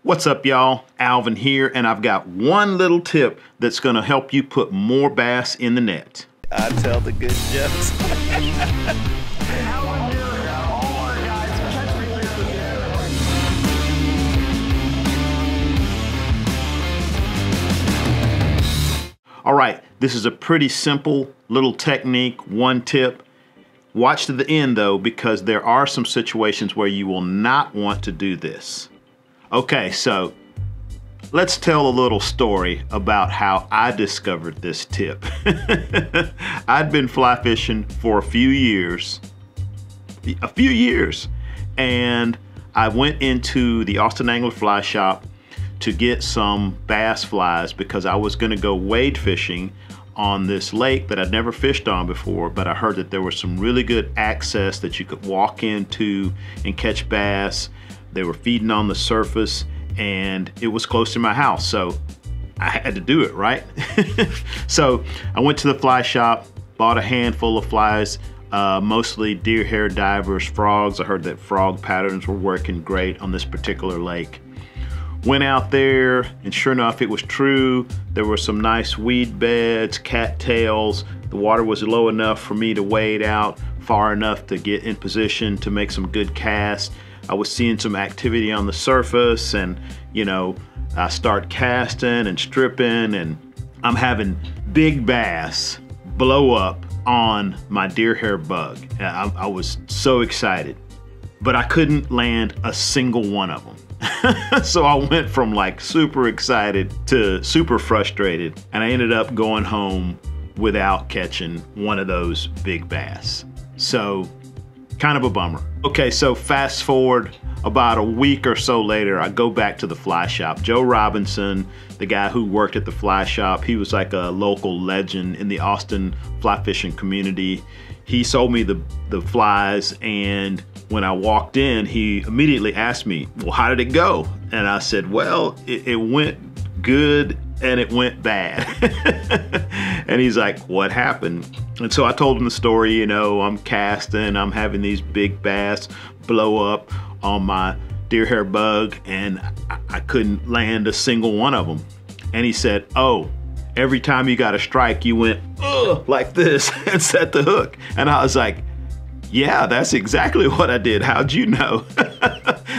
What's up, y'all? Alvin here, and I've got one little tip that's gonna help you put more bass in the net. I tell the good jokes. All right, this is a pretty simple little technique, one tip. Watch to the end though, because there are some situations where you will not want to do this. Okay, so let's tell a little story about how I discovered this tip. I'd been fly fishing for a few years, and I went into the Austin Angler Fly Shop to get some bass flies because I was gonna go wade fishing on this lake that I'd never fished on before, but I heard that there was some really good access that you could walk into and catch bass. They were feeding on the surface and it was close to my house, so I had to do it, right? So I went to the fly shop, bought a handful of flies, mostly deer hair divers, frogs. I heard that frog patterns were working great on this particular lake. Went out there, and sure enough, it was true. There were some nice weed beds, cattails. The water was low enough for me to wade out far enough to get in position to make some good casts. I was seeing some activity on the surface, and you know, I start casting and stripping, and I'm having big bass blow up on my deer hair bug. I was so excited, but I couldn't land a single one of them. So I went from like super excited to super frustrated, and I ended up going home without catching one of those big bass. So kind of a bummer. Okay, so fast forward about a week or so later, I go back to the fly shop. Joe Robinson, the guy who worked at the fly shop, he was like a local legend in the Austin fly fishing community. He sold me the flies, and when I walked in, he immediately asked me, well, how did it go? And I said, well, it went good and it went bad. And he's like, what happened? And so I told him the story, you know, I'm casting, I'm having these big bass blow up on my deer hair bug, and I couldn't land a single one of them. And he said, oh, every time you got a strike, you went, ugh, like this and set the hook. And I was like, yeah, that's exactly what I did. How'd you know?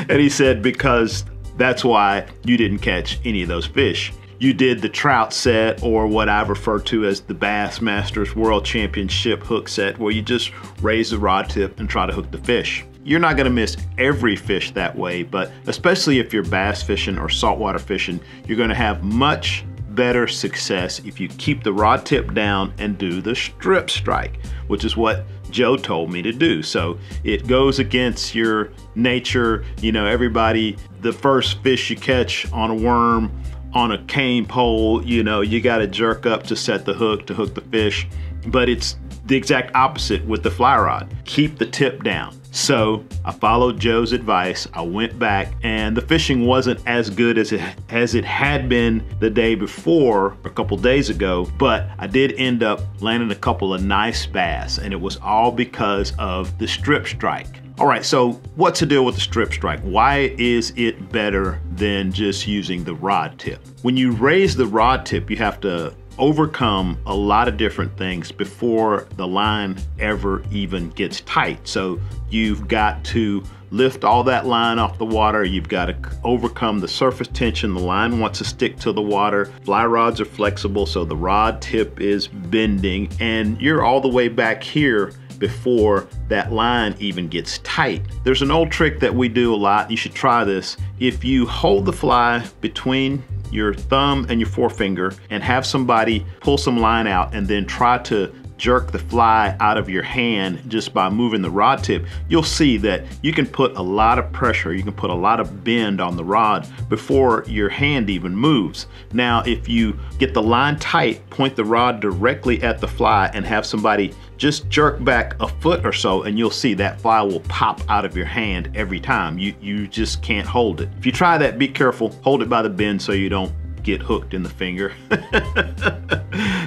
And he said, because that's why you didn't catch any of those fish. You did the Trout Set, or what I refer to as the Bassmasters World Championship hook set, where you just raise the rod tip and try to hook the fish. You're not gonna miss every fish that way, but especially if you're bass fishing or saltwater fishing, you're gonna have much better success if you keep the rod tip down and do the strip strike, which is what Joe told me to do. So it goes against your nature. You know, everybody, the first fish you catch on a worm, on a cane pole, you know, you got to jerk up to set the hook, to hook the fish. But it's the exact opposite with the fly rod. Keep the tip down. So I followed Joe's advice. I went back, and the fishing wasn't as good as it had been the day before, a couple days ago, but I did end up landing a couple of nice bass, and it was all because of the strip strike. All right, so what's the deal with the strip strike? Why is it better than just using the rod tip? When you raise the rod tip, you have to overcome a lot of different things before the line ever even gets tight. So you've got to lift all that line off the water. You've got to overcome the surface tension. The line wants to stick to the water. Fly rods are flexible, so the rod tip is bending, and you're all the way back here before that line even gets tight. There's an old trick that we do a lot. You should try this. If you hold the fly between your thumb and your forefinger and have somebody pull some line out and then try to jerk the fly out of your hand just by moving the rod tip, you'll see that you can put a lot of pressure, you can put a lot of bend on the rod before your hand even moves. Now, if you get the line tight, point the rod directly at the fly and have somebody just jerk back a foot or so, and you'll see that fly will pop out of your hand every time. You just can't hold it. If you try that, be careful. Hold it by the bend so you don't get hooked in the finger.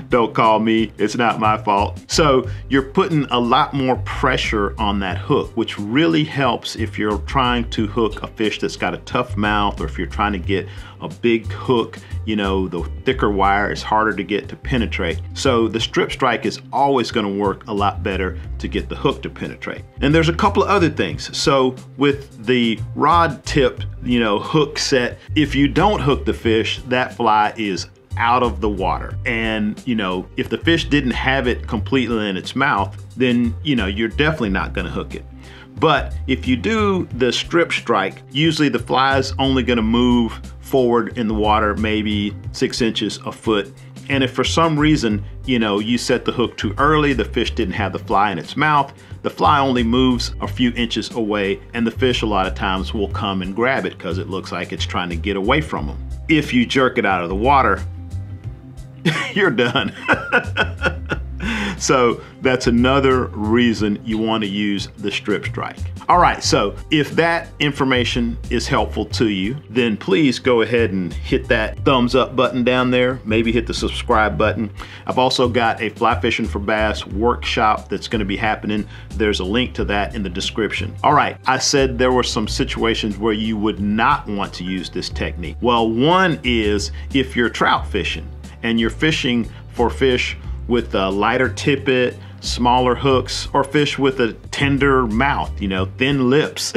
Don't call me, it's not my fault. So you're putting a lot more pressure on that hook, which really helps if you're trying to hook a fish that's got a tough mouth, or if you're trying to get a big hook, you know, the thicker wire is harder to get to penetrate. So the strip strike is always going to work a lot better to get the hook to penetrate. And there's a couple of other things. So with the rod tip, you know, hook set, if you don't hook the fish, that fly is out of the water. And you know, if the fish didn't have it completely in its mouth, then you know, you're definitely not going to hook it. But if you do the strip strike, usually the fly is only going to move forward in the water maybe 6 inches, a foot. And if for some reason, you know, you set the hook too early, the fish didn't have the fly in its mouth, the fly only moves a few inches away, and the fish a lot of times will come and grab it because it looks like it's trying to get away from them. If you jerk it out of the water, you're done. So that's another reason you want to use the strip strike. All right, so if that information is helpful to you, then please go ahead and hit that thumbs up button down there. Maybe hit the subscribe button. I've also got a fly fishing for bass workshop that's going to be happening. There's a link to that in the description. All right, I said there were some situations where you would not want to use this technique. Well, one is if you're trout fishing and you're fishing for fish with a lighter tippet, smaller hooks, or fish with a tender mouth, you know, thin lips.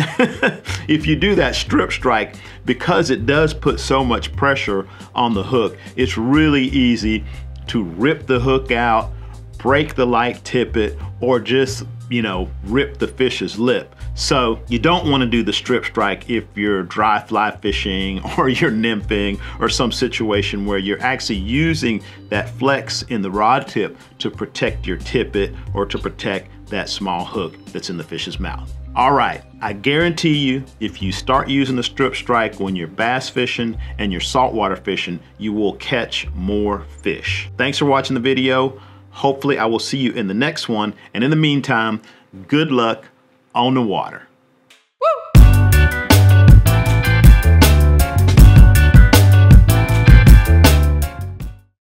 If you do that strip strike, because it does put so much pressure on the hook, it's really easy to rip the hook out, break the light tippet, or just, you know, rip the fish's lip. So you don't want to do the strip strike if you're dry fly fishing or you're nymphing or some situation where you're actually using that flex in the rod tip to protect your tippet or to protect that small hook that's in the fish's mouth. All right, I guarantee you, if you start using the strip strike when you're bass fishing and you're saltwater fishing, you will catch more fish. Thanks for watching the video. Hopefully I will see you in the next one. And in the meantime, good luck on the water.